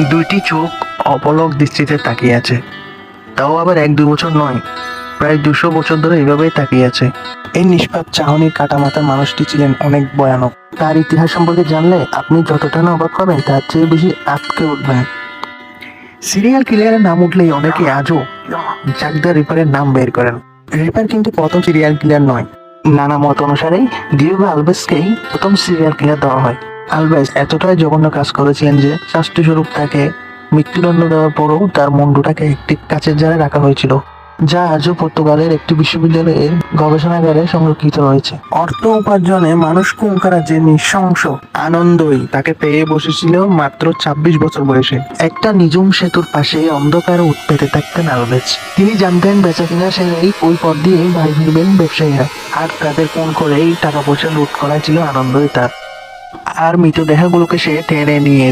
দুইটি চোখ অপলক দৃষ্টিতে তাকিয়ে আছে, তাও আবার 1-2 বছর নয়, প্রায় 200 বছর ধরে এভাবেই তাকিয়ে আছে। এই নিষ্পাপ চাহনির কাটা মাথার মানুষটি ছিলেন অনেক ভয়ানক। তার ইতিহাস সম্পর্কে জানলে আপনি যতটা না অবাক হবেন তার চেয়ে বেশি আটকে উঠবেন। সিরিয়াল কিলারের নাম উঠলেই অনেকে আজও জ্যাক দ্য রিপারের নাম বের করেন। রিপার কিন্তু প্রথম সিরিয়াল কিলার নয়। নানা মত অনুসারে ডিয়েগো আলভেসকেই প্রথম সিরিয়াল কিলার দেওয়া হয়। আলভেস এতটাই জঘন্য কাজ করেছিলেন যে শাস্তিস্বরূপ তাকে মৃত্যুদণ্ড দেওয়ার পরও তার মুন্ডুটাকে একটি কাচের জারে রাখা হয়েছিল, যা আজও পর্তুগালের একটি বিশ্ববিদ্যালয়ের গবেষণাগারে সংরক্ষিত রয়েছে। অর্থ উপার্জনে মানুষ কুঙ্কারা যে নৃশংস আনন্দই তাকে পেয়ে বসেছিল মাত্র 26 বছর বয়সে। একটা নিঝুম সেতুর পাশে অন্ধকারে উৎপেতে থাকতেন আলভেজ। তিনি জানতেন বেচা কিনা সেরেই ওই পথ দিয়ে বাড়ি ফিরবেন ব্যবসায়ীরা, আর তাদের ফোন করেই টাকা পয়সা লুট করা ছিল আনন্দই তার। আর মৃতদেহগুলোকে সে টেনে নিয়ে